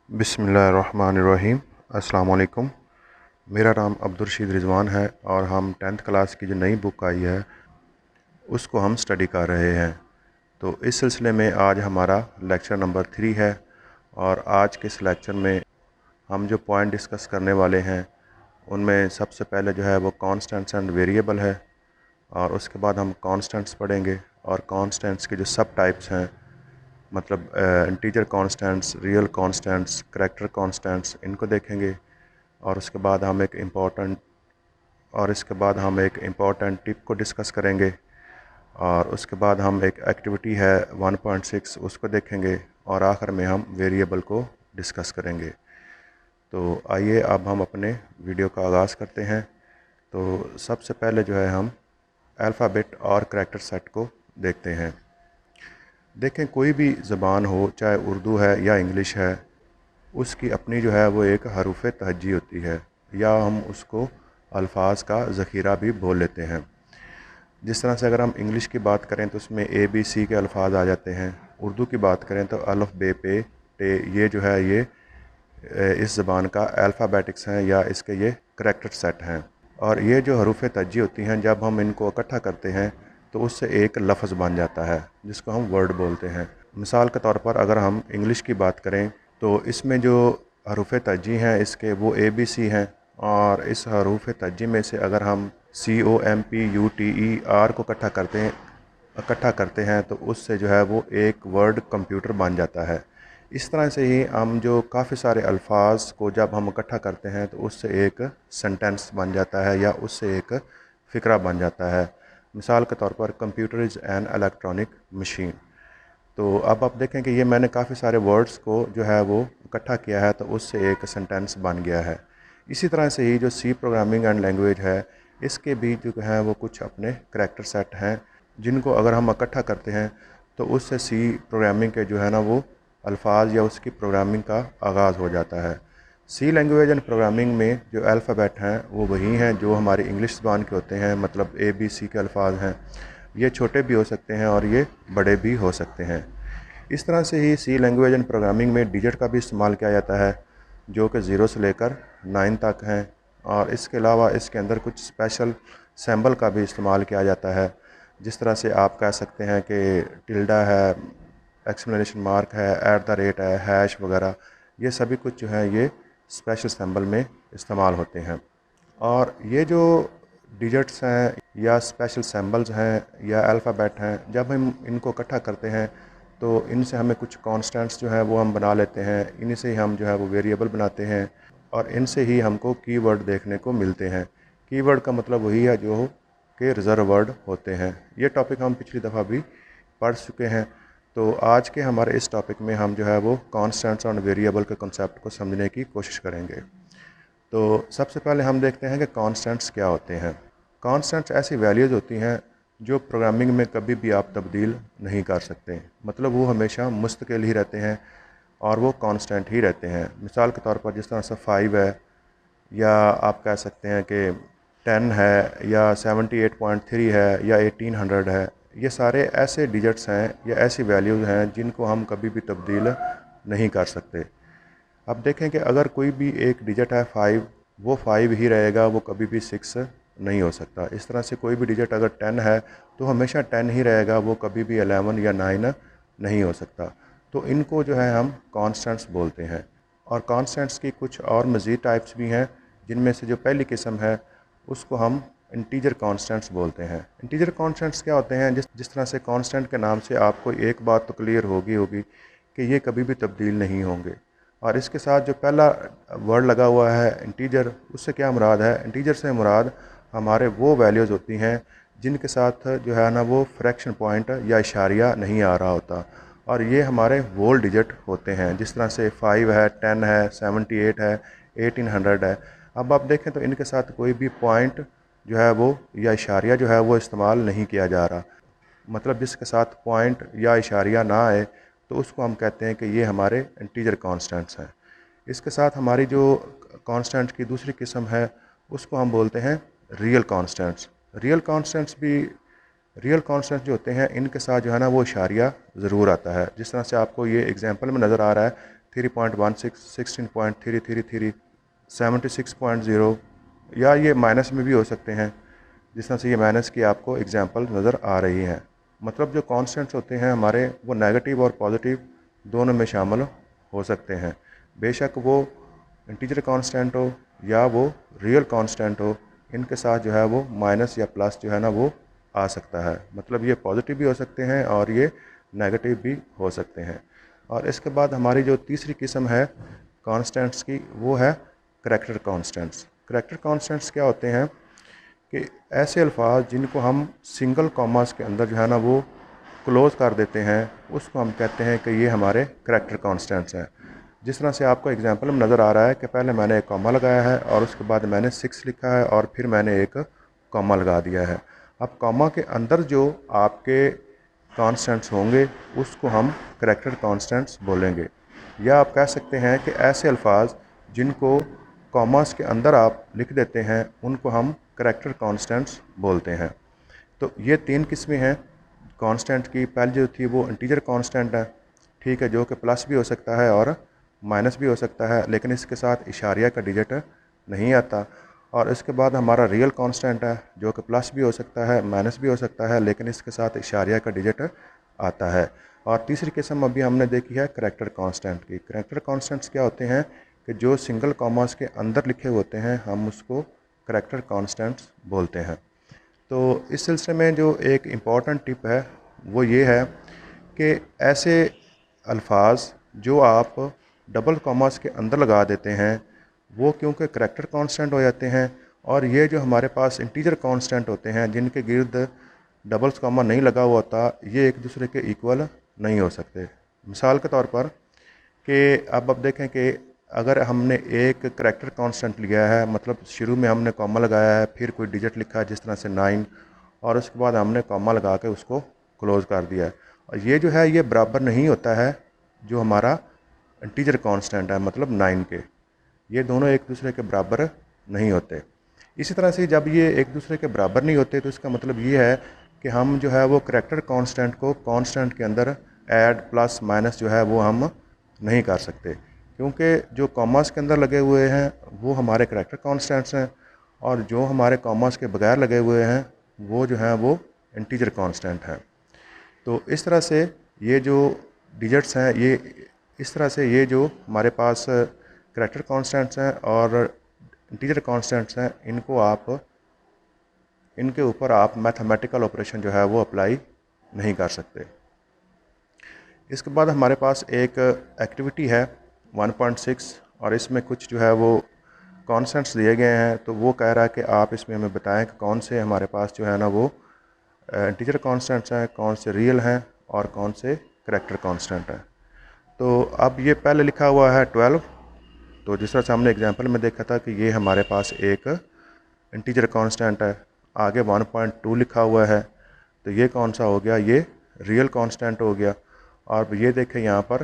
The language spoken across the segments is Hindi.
बिस्मिल्लाहिर्रहमानिर्रहीम। अस्सलाम वालेकुम। मेरा नाम अब्दुर्रशीद रिज़वान है और हम 10th क्लास की जो नई बुक आई है उसको हम स्टडी कर रहे हैं। तो इस सिलसिले में आज हमारा लेक्चर नंबर 3 है और आज के इस लेक्चर में हम जो पॉइंट डिस्कस करने वाले हैं उनमें सबसे पहले जो है वो कांस्टेंट्स एंड वेरिएबल है, और उसके बाद हम कांस्टेंट्स पढ़ेंगे और कांस्टेंट्स के जो सब टाइप्स हैं, मतलब integer constants, real constants, character constants, इनको देखेंगे। और उसके बाद हम एक इम्पॉर्टेंट टिप को डिस्कस करेंगे, और उसके बाद हम एक एक्टिविटी है 1.6 उसको देखेंगे, और आखिर में हम वेरिएबल को डिस्कस करेंगे। तो आइए अब हम अपने वीडियो का आगाज़ करते हैं। तो सबसे पहले जो है हम अल्फ़ाबेट और करैक्टर सेट को देखते हैं। देखें, कोई भी ज़बान हो, चाहे उर्दू है या इंग्लिश है, उसकी अपनी जो है वो एक हरूफ तहज्जी होती है, या हम उसको अल्फाज का ज़ख़ीरा भी बोल लेते हैं। जिस तरह से अगर हम इंग्लिश की बात करें तो उसमें ए बी सी के अल्फाज आ जाते हैं। उर्दू की बात करें तो अल्फ़ बे पे टे, ये जो है ये इस ज़बान का अल्फ़ाबेटिक्स हैं या इसके ये करैक्टर सेट हैं। और ये जो हरूफ तहज्जी होती हैं, जब हम इनको इकट्ठा करते हैं तो उससे एक लफ्ज़ बन जाता है जिसको हम वर्ड बोलते हैं। मिसाल के तौर पर अगर हम इंग्लिश की बात करें तो इसमें जो हरूफ तहज्जी हैं इसके वो ए बी सी हैं, और इस हरूफ तहज्जी में से अगर हम COMPUTER को इकट्ठा करते हैं तो उससे जो है वो एक वर्ड कंप्यूटर बन जाता है। इस तरह से ही हम जो काफ़ी सारे अल्फाज को जब हम इकट्ठा करते हैं तो उससे एक सेंटेंस बन जाता है या उससे एक फ़िक्रा बन जाता है। मिसाल के तौर पर computer is an electronic machine. तो अब आप देखें कि ये मैंने काफ़ी सारे वर्ड्स को जो है वो इकट्ठा किया है तो उससे एक सेंटेंस बन गया है। इसी तरह से ही जो सी प्रोग्रामिंग एंड लैंग्वेज है, इसके भी जो है वो कुछ अपने करैक्टर सेट हैं जिनको अगर हम इकट्ठा करते हैं तो उससे सी प्रोग्रामिंग के जो है ना वो अल्फाज या उसकी प्रोग्रामिंग का आगाज़ हो जाता है। सी लैंग्वेज एंड प्रोग्रामिंग में जो अल्फ़ाबेट हैं वो वही हैं जो हमारी इंग्लिश ज़बान के होते हैं, मतलब ABC के अल्फाज हैं। ये छोटे भी हो सकते हैं और ये बड़े भी हो सकते हैं। इस तरह से ही सी लैंग्वेज एंड प्रोग्रामिंग में डिजिट का भी इस्तेमाल किया जाता है जो कि 0 से लेकर 9 तक हैं, और इसके अलावा इसके अंदर कुछ स्पेशल सिंबल का भी इस्तेमाल किया जाता है। जिस तरह से आप कह सकते हैं कि टिल्डा है, एक्सक्लेमेशन मार्क है, @ है, हैश वगैरह, ये सभी कुछ जो है ये स्पेशल सिंबल में इस्तेमाल होते हैं। और ये जो डिजिट्स हैं या स्पेशल सिंबल्स हैं या अल्फ़ाबेट हैं, जब हम इनको इकट्ठा करते हैं तो इनसे हमें कुछ कांस्टेंट्स जो हैं वो हम बना लेते हैं। इन्हीं से ही हम जो है वो वेरिएबल बनाते हैं, और इनसे ही हमको कीवर्ड देखने को मिलते हैं। कीवर्ड का मतलब वही है जो कि रिज़र्व वर्ड होते हैं। ये टॉपिक हम पिछली दफ़ा भी पढ़ चुके हैं। तो आज के हमारे इस टॉपिक में हम जो है वो कांस्टेंट्स और वेरिएबल के कंसेप्ट को समझने की कोशिश करेंगे। तो सबसे पहले हम देखते हैं कि कांस्टेंट्स क्या होते हैं। कांस्टेंट्स ऐसी वैल्यूज़ होती हैं जो प्रोग्रामिंग में कभी भी आप तब्दील नहीं कर सकते, मतलब वो हमेशा मुस्तकिल ही रहते हैं और वो कांस्टेंट ही रहते हैं। मिसाल के तौर पर जिस तरह से 5 है, या आप कह सकते हैं कि 10 है, या 78.3 है, या 1800 है, ये सारे ऐसे डिजिट्स हैं या ऐसी वैल्यूज़ हैं जिनको हम कभी भी तब्दील नहीं कर सकते। अब देखें कि अगर कोई भी एक डिजिट है 5, वो 5 ही रहेगा, वो कभी भी 6 नहीं हो सकता। इस तरह से कोई भी डिजिट अगर 10 है तो हमेशा 10 ही रहेगा, वो कभी भी 11 या 9 नहीं हो सकता। तो इनको जो है हम कांस्टेंट्स बोलते हैं। और कांस्टेंट्स की कुछ और मज़ीद टाइप्स भी हैं, जिनमें से जो पहली किस्म है उसको हम इंटीजर कांस्टेंट्स बोलते हैं। इंटीजर कांस्टेंट्स क्या होते हैं? जिस तरह से कांस्टेंट के नाम से आपको एक बात तो क्लियर होगी कि ये कभी भी तब्दील नहीं होंगे। और इसके साथ जो पहला वर्ड लगा हुआ है इंटीजर, उससे क्या मुराद है? इंटीजर से मुराद हमारे वो वैल्यूज़ होती हैं जिनके साथ जो है ना वो फ्रैक्शन पॉइंट या इशारिया नहीं आ रहा होता, और ये हमारे होल डिजिट होते हैं। जिस तरह से 5 है, 10 है, 78 है, 1800 है। अब आप देखें तो इनके साथ कोई भी पॉइंट जो है वो या इशारिया जो है वो इस्तेमाल नहीं किया जा रहा, मतलब जिसके साथ पॉइंट या इशारिया ना आए तो उसको हम कहते हैं कि ये हमारे इंटीजर कांस्टेंट्स हैं। इसके साथ हमारी जो कांस्टेंट की दूसरी किस्म है उसको हम बोलते हैं रियल कांस्टेंट्स। रियल कांस्टेंट्स जो होते हैं इनके साथ जो है ना वो इशारिया ज़रूर आता है। जिस तरह से आपको ये एग्जांपल में नज़र आ रहा है 3.16, 16.333, 76.0, या ये माइनस में भी हो सकते हैं। जिस तरह से ये माइनस की आपको एग्जांपल नज़र आ रही है। मतलब जो कांस्टेंट्स होते हैं हमारे, वो नेगेटिव और पॉजिटिव दोनों में शामिल हो सकते हैं। बेशक वो इंटीजर कांस्टेंट हो या वो रियल कांस्टेंट हो, इनके साथ जो है वो माइनस या प्लस जो है ना वो आ सकता है। मतलब ये पॉजिटिव भी हो सकते हैं और ये नेगेटिव भी हो सकते हैं। और इसके बाद हमारी जो तीसरी किस्म है कांस्टेंट्स की, वो है करैक्टर कांस्टेंट्स। करैक्टर कांस्टेंट्स क्या होते हैं कि ऐसे अल्फाज जिनको हम सिंगल कॉमास के अंदर जो है ना वो क्लोज़ कर देते हैं, उसको हम कहते हैं कि ये हमारे करैक्टर कांस्टेंट्स हैं। जिस तरह से आपको एग्जांपल में नज़र आ रहा है कि पहले मैंने एक कॉमा लगाया है और उसके बाद मैंने 6 लिखा है और फिर मैंने एक कॉमा लगा दिया है। अब कॉमा के अंदर जो आपके कांस्टेंट्स होंगे उसको हम करैक्टर कांस्टेंट्स बोलेंगे। या आप कह सकते हैं कि ऐसे अल्फाज जिनको कॉमास के अंदर आप लिख देते हैं उनको हम करैक्टर कांस्टेंट्स बोलते हैं। तो ये 3 किस्में हैं कांस्टेंट की। पहली जो थी वो इंटीजर कांस्टेंट है, ठीक है, जो कि प्लस भी हो सकता है और माइनस भी हो सकता है, लेकिन इसके साथ इशारिया का डिजिट नहीं आता। और इसके बाद हमारा रियल कांस्टेंट है, जो कि प्लस भी हो सकता है माइनस भी हो सकता है, लेकिन इसके साथ इशारिया का डिजिट आता है। और तीसरी किस्म अभी हमने देखी है करैक्टर कांस्टेंट की। करैक्टर कांस्टेंट्स क्या होते हैं कि जो सिंगल कॉमास के अंदर लिखे होते हैं हम उसको करैक्टर कांस्टेंट्स बोलते हैं। तो इस सिलसिले में जो एक इम्पॉर्टेंट टिप है वो ये है कि ऐसे अल्फाज जो आप डबल कॉमास के अंदर लगा देते हैं वो क्योंकि करैक्टर कांस्टेंट हो जाते हैं, और ये जो हमारे पास इंटीजर कांस्टेंट होते हैं जिनके गिर्द डबल्स कॉमा नहीं लगा हुआ होता, ये एक दूसरे के इक्वल नहीं हो सकते। मिसाल के तौर पर कि अब देखें कि अगर हमने एक करैक्टर कांस्टेंट लिया है, मतलब शुरू में हमने कॉमा लगाया है, फिर कोई डिजिट लिखा है जिस तरह से 9, और उसके बाद हमने कॉमा लगा के उसको क्लोज़ कर दिया है, और ये जो है ये बराबर नहीं होता है जो हमारा इंटीजर कांस्टेंट है, मतलब 9 के। ये दोनों एक दूसरे के बराबर नहीं होते। इसी तरह से जब ये एक दूसरे के बराबर नहीं होते तो इसका मतलब ये है कि हम जो है वो करैक्टर कांस्टेंट को कांस्टेंट के अंदर ऐड प्लस माइनस जो है वो हम नहीं कर सकते, क्योंकि जो कॉमास के अंदर लगे हुए हैं वो हमारे करैक्टर कांस्टेंट्स हैं, और जो हमारे कॉमास के बगैर लगे हुए हैं वो जो हैं वो इंटीजर कांस्टेंट हैं। तो इस तरह से ये जो डिजिट्स हैं, ये इस तरह से ये जो हमारे पास करैक्टर कांस्टेंट्स हैं और इंटीजर कांस्टेंट्स हैं, इनके ऊपर आप मैथमेटिकल ऑपरेशन जो है वो अप्लाई नहीं कर सकते। इसके बाद हमारे पास एक एक्टिविटी है 1.6, और इसमें कुछ जो है वो कॉन्स्टेंट्स दिए गए हैं। तो वो कह रहा है कि आप इसमें हमें बताएं कि कौन से हमारे पास जो है ना वो इंटीजर कांस्टेंट्स हैं, कौन से रियल हैं और कौन से करैक्टर कांस्टेंट हैं। तो अब ये पहले लिखा हुआ है 12। तो जिस तरह से हमने एग्जांपल में देखा था कि ये हमारे पास एक इंटीजर कांस्टेंट है। आगे 1.2 लिखा हुआ है, तो ये कौन सा हो गया, ये रियल कांस्टेंट हो गया। और ये देखें यहाँ पर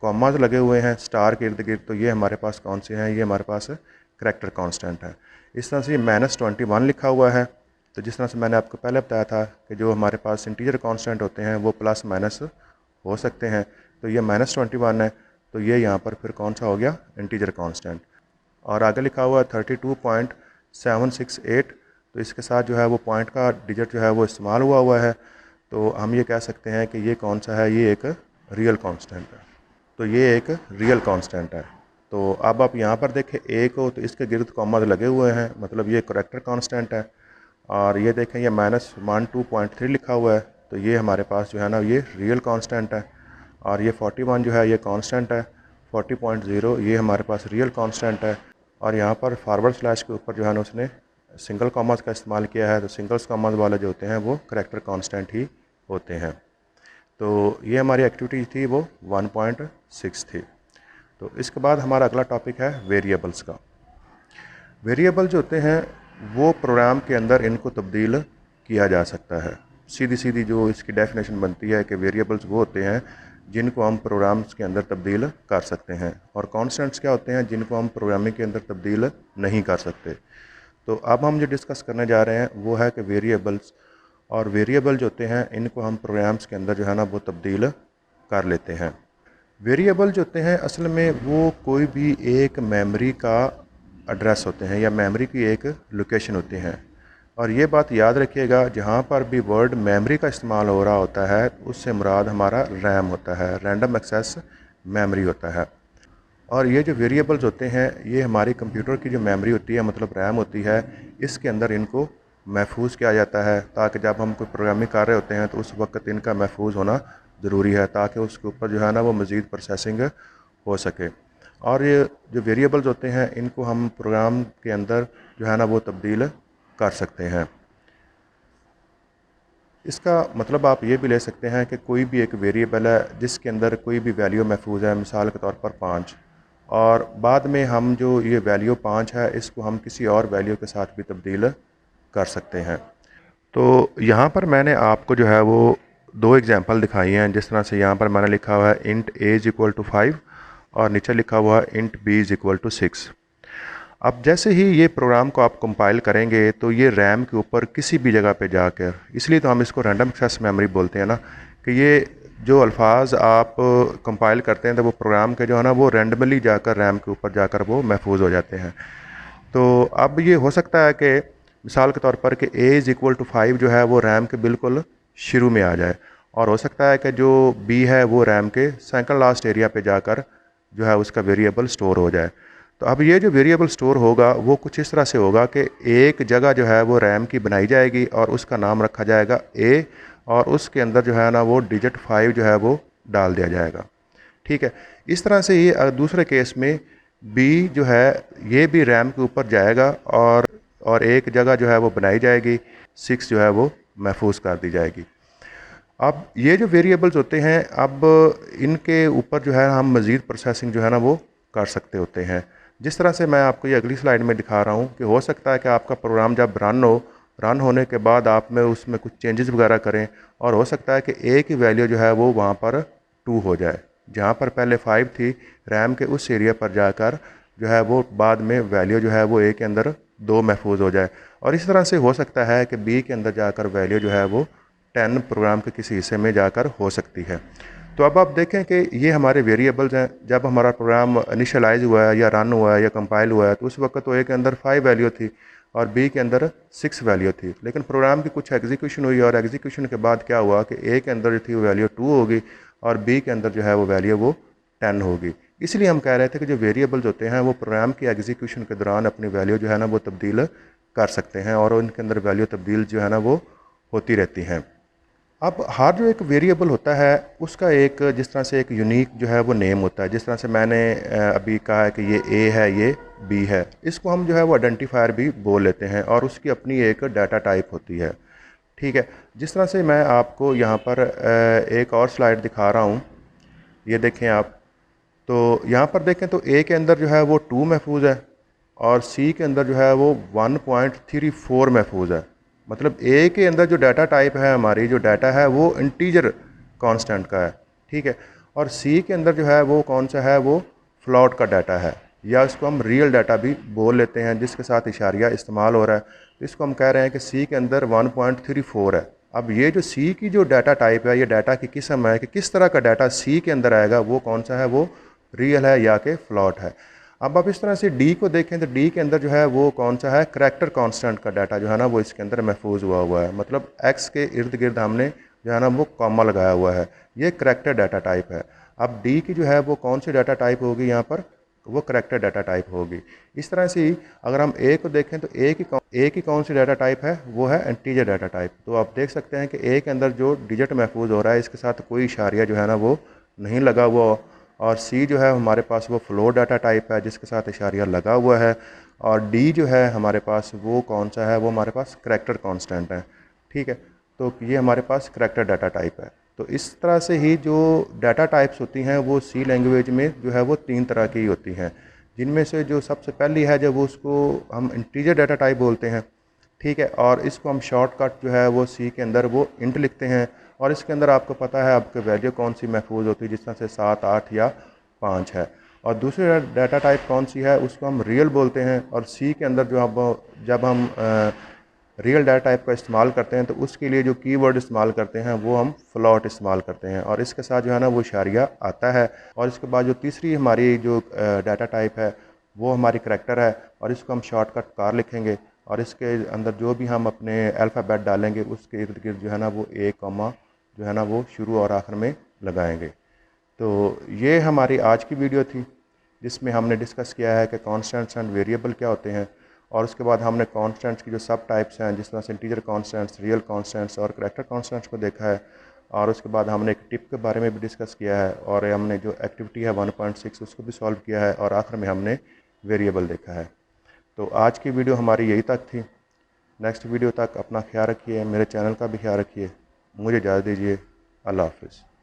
कॉमाज लगे हुए हैं स्टार के इर्द गिर्द, तो ये हमारे पास कौन से हैं, ये हमारे पास करैक्टर कांस्टेंट है। इस तरह से -21 लिखा हुआ है। तो जिस तरह से मैंने आपको पहले बताया था कि जो हमारे पास इंटीजर कांस्टेंट होते हैं वो प्लस माइनस हो सकते हैं, तो ये -21 है, तो ये यहाँ पर फिर कौन सा हो गया, इंटीजर कांस्टेंट। और आगे लिखा हुआ है 32.768, तो इसके साथ जो है वो पॉइंट का डिजिट जो है वो इस्तेमाल हुआ है। तो हम ये कह सकते हैं कि ये कौन सा है, ये एक रियल कांस्टेंट है। तो ये एक रियल कांस्टेंट है। तो अब आप यहाँ पर देखें एक हो तो इसके गिर्द कॉमाज लगे हुए हैं, मतलब ये करैक्टर कांस्टेंट है। और ये देखें ये -12.3 लिखा हुआ है, तो ये हमारे पास जो है ना ये रियल कांस्टेंट है। और ये 41 जो है ये कांस्टेंट है, 40.0 ये हमारे पास रियल कांस्टेंट है। और यहाँ पर फॉरवर्ड स्लैश के ऊपर जो है ना उसने सिंगल कॉमास का इस्तेमाल किया है, तो सिंगल्स कॉमास वाले जो होते हैं वो करैक्टर कांस्टेंट ही होते हैं। तो ये हमारी एक्टिविटी थी वो 1.6 थी। तो इसके बाद हमारा अगला टॉपिक है वेरिएबल्स का। वेरिएबल जो होते हैं वो प्रोग्राम के अंदर इनको तब्दील किया जा सकता है। सीधी सीधी जो इसकी डेफिनेशन बनती है कि वेरिएबल्स वो होते हैं जिनको हम प्रोग्राम्स के अंदर तब्दील कर सकते हैं, और कॉन्स्टेंट्स क्या होते हैं जिनको हम प्रोग्रामिंग के अंदर तब्दील नहीं कर सकते। तो अब हम जो डिस्कस करने जा रहे हैं वो है कि वेरिएबल्स, और वेरिएबल जो होते हैं इनको हम प्रोग्राम्स के अंदर जो है ना वो तब्दील कर लेते हैं। वेरिएबल जो होते हैं असल में वो कोई भी एक मेमोरी का एड्रेस होते हैं या मेमोरी की एक लोकेशन होती हैं। और ये बात याद रखिएगा, जहाँ पर भी वर्ड मेमोरी का इस्तेमाल हो रहा होता है उससे मुराद हमारा रैम होता है, रैंडम एक्सेस मेमोरी होता है। और ये जो वेरिएबल्स होते हैं ये हमारी कंप्यूटर की जो मेमोरी होती है, मतलब रैम होती है, इसके अंदर इनको महफूज किया जाता है ताकि जब हम कोई प्रोग्रामिंग कर रहे होते हैं तो उस वक्त इनका महफूज होना ज़रूरी है ताकि उसके ऊपर जो है ना वो मज़ीद प्रोसेसिंग हो सके। और ये जो वेरिएबल्स होते हैं इनको हम प्रोग्राम के अंदर जो है ना वो तब्दील कर सकते हैं। इसका मतलब आप ये भी ले सकते हैं कि कोई भी एक वेरिएबल है जिसके अंदर कोई भी वैल्यू महफूज है, मिसाल के तौर पर 5, और बाद में हम जो ये वैल्यू 5 है इसको हम किसी और वैल्यू के साथ भी तब्दील कर सकते हैं। तो यहाँ पर मैंने आपको जो है वो दो एग्जांपल दिखाई हैं। जिस तरह से यहाँ पर मैंने लिखा हुआ है int a is equal to 5 और नीचे लिखा हुआ है int b is equal to 6। अब जैसे ही ये प्रोग्राम को आप कंपाइल करेंगे तो ये रैम के ऊपर किसी भी जगह पे जाकर, इसलिए तो हम इसको रैंडम एक्सेस मेमोरी बोलते हैं ना, कि ये जो अल्फाज आप कंपाइल करते हैं तो वो प्रोग्राम के जो है ना वो रैंडमली जाकर रैम के ऊपर जाकर वो महफूज हो जाते हैं। तो अब ये हो सकता है कि मिसाल के तौर पर कि a इज़ इक्वल टू 5 जो है वो रैम के बिल्कुल शुरू में आ जाए, और हो सकता है कि जो b है वो रैम के सेकंड लास्ट एरिया पे जाकर जो है उसका वेरिएबल स्टोर हो जाए। तो अब ये जो वेरिएबल स्टोर होगा वो कुछ इस तरह से होगा कि एक जगह जो है वो रैम की बनाई जाएगी और उसका नाम रखा जाएगा a, और उसके अंदर जो है ना वो डिजिट 5 जो है वो डाल दिया जाएगा। ठीक है, इस तरह से ये दूसरे केस में b जो है ये भी रैम के ऊपर जाएगा और एक जगह जो है वो बनाई जाएगी, 6 जो है वो महफूज कर दी जाएगी। अब ये जो वेरिएबल्स होते हैं, अब इनके ऊपर जो है हम मज़ीद प्रोसेसिंग जो है ना वो कर सकते होते हैं। जिस तरह से मैं आपको ये अगली स्लाइड में दिखा रहा हूँ कि हो सकता है कि आपका प्रोग्राम जब रन होने के बाद आप में उसमें कुछ चेंजेस वगैरह करें, और हो सकता है कि a की वैल्यू जो है वो वहाँ पर 2 हो जाए, जहाँ पर पहले 5 थी रैम के उस एरिया पर जाकर जो है वो बाद में वैल्यू जो है वो a के अंदर 2 महफूज हो जाए। और इस तरह से हो सकता है कि b के अंदर जाकर वैल्यू जो है वो 10 प्रोग्राम के किसी हिस्से में जाकर हो सकती है। तो अब आप देखें कि ये हमारे वेरिएबल्स हैं। जब हमारा प्रोग्राम इनिशियलाइज हुआ है या रन हुआ है या कंपाइल हुआ है तो उस वक्त तो ए के अंदर 5 वैल्यू थी और बी के अंदर 6 वैल्यू थी, लेकिन प्रोग्राम की कुछ एग्जीक्यूशन हुई और एग्जीक्यूशन के बाद क्या हुआ कि ए के अंदर जो थी वो वैल्यू 2 होगी और बी के अंदर जो है वो वैल्यू वो 10 होगी। इसलिए हम कह रहे थे कि जो वेरिएबल्स होते हैं वो प्रोग्राम की एग्जीक्यूशन के दौरान अपनी वैल्यू जो है ना वो तब्दील कर सकते हैं और उनके अंदर वैल्यू तब्दील जो है ना वो होती रहती हैं। अब हर जो एक वेरिएबल होता है उसका एक जिस तरह से एक यूनिक जो है वो नेम होता है। जिस तरह से मैंने अभी कहा है कि ये ए है, ये बी है, इसको हम जो है वो आइडेंटिफायर भी बोल लेते हैं और उसकी अपनी एक डाटा टाइप होती है। ठीक है, जिस तरह से मैं आपको यहाँ पर एक और स्लाइड दिखा रहा हूँ, ये देखें आप। तो यहाँ पर देखें तो ए के अंदर जो है वो 2 महफूज है और सी के अंदर जो है वो 1.34 महफूज है। मतलब ए के अंदर जो डाटा टाइप है, हमारी जो डाटा है वो इंटीजर कांस्टेंट का है। ठीक है, और सी के अंदर जो है वो कौन सा है, वो फ्लॉट का डाटा है, या इसको हम रियल डाटा भी बोल लेते हैं जिसके साथ इशारिया इस्तेमाल हो रहा है। तो इसको हम कह रहे हैं कि सी के अंदर 1.34 है। अब ये जो सी की जो डाटा टाइप है, ये डाटा की किस्म है कि किस तरह का डाटा सी के अंदर आएगा, वो कौन सा है, वो रियल है या कि फ्लॉट है। अब आप इस तरह से डी को देखें तो डी के अंदर जो है वो कौन सा है, करैक्टर कांस्टेंट का डाटा जो है ना वो इसके अंदर महफूज हुआ है। मतलब एक्स के इर्द गिर्द हमने जो है ना वो कॉमा लगाया हुआ है, ये करैक्टर डाटा टाइप है। अब डी की जो है वो कौन सी डाटा टाइप होगी, यहाँ पर वो करैक्टर डाटा टाइप होगी। इस तरह से ही अगर हम ए को देखें तो ए की कौन सी डाटा टाइप है, वो है इंटीजर डाटा टाइप। तो आप देख सकते हैं कि ए के अंदर जो डिजिट महफूज हो रहा है इसके साथ कोई इशारिया जो है ना वो नहीं लगा हुआ, और सी जो है हमारे पास वो फ्लोट डाटा टाइप है जिसके साथ इशारिया लगा हुआ है, और डी जो है हमारे पास वो कौन सा है, वो हमारे पास करैक्टर कांस्टेंट है। ठीक है, तो ये हमारे पास करैक्टर डाटा टाइप है। तो इस तरह से ही जो डाटा टाइप्स होती हैं वो सी लैंग्वेज में जो है वो 3 तरह की होती हैं, जिनमें से जो सबसे पहली है जब उसको हम इंटीजर डाटा टाइप बोलते हैं। ठीक है, और इसको हम शॉर्टकट जो है वो सी के अंदर वो इंट लिखते हैं, और इसके अंदर आपको पता है आपके वैल्यू कौन सी महफूज होती है, जिस तरह से 7, 8 या 5 है। और दूसरी डाटा टाइप कौन सी है, उसको हम रियल बोलते हैं। और सी के अंदर जो जब हम रियल डाटा टाइप का इस्तेमाल करते हैं तो उसके लिए जो कीवर्ड इस्तेमाल करते हैं वो हम फ्लॉट इस्तेमाल करते हैं, और इसके साथ जो है ना वो इशारिया आता है। और इसके बाद जो तीसरी हमारी जो डाटा टाइप है वो हमारी करैक्टर है, और इसको हम शॉर्टकट कार लिखेंगे, और इसके अंदर जो भी हम अपने अल्फ़ाबेट डालेंगे उसके इर्द गिर्द जो है ना वो ए कॉमा जो है ना वो शुरू और आखिर में लगाएंगे। तो ये हमारी आज की वीडियो थी जिसमें हमने डिस्कस किया है कि कॉन्स्टेंट्स एंड वेरिएबल क्या होते हैं, और उसके बाद हमने कॉन्स्टेंट्स की जो सब टाइप्स हैं जिस तरह से इंटीजर कॉन्स्टेंट्स, रियल कॉन्स्टेंट्स और करैक्टर कॉन्स्टेंट्स को देखा है, और उसके बाद हमने एक टिप के बारे में भी डिस्कस किया है, और हमने जो एक्टिविटी है 1.6 उसको भी सॉल्व किया है, और आखिर में हमने वेरिएबल देखा है। तो आज की वीडियो हमारी यही तक थी। नेक्स्ट वीडियो तक अपना ख्याल रखिए, मेरे चैनल का भी ख्याल रखिए। मुझे इजाज़त दीजिए। अल्लाह हाफ़िज़।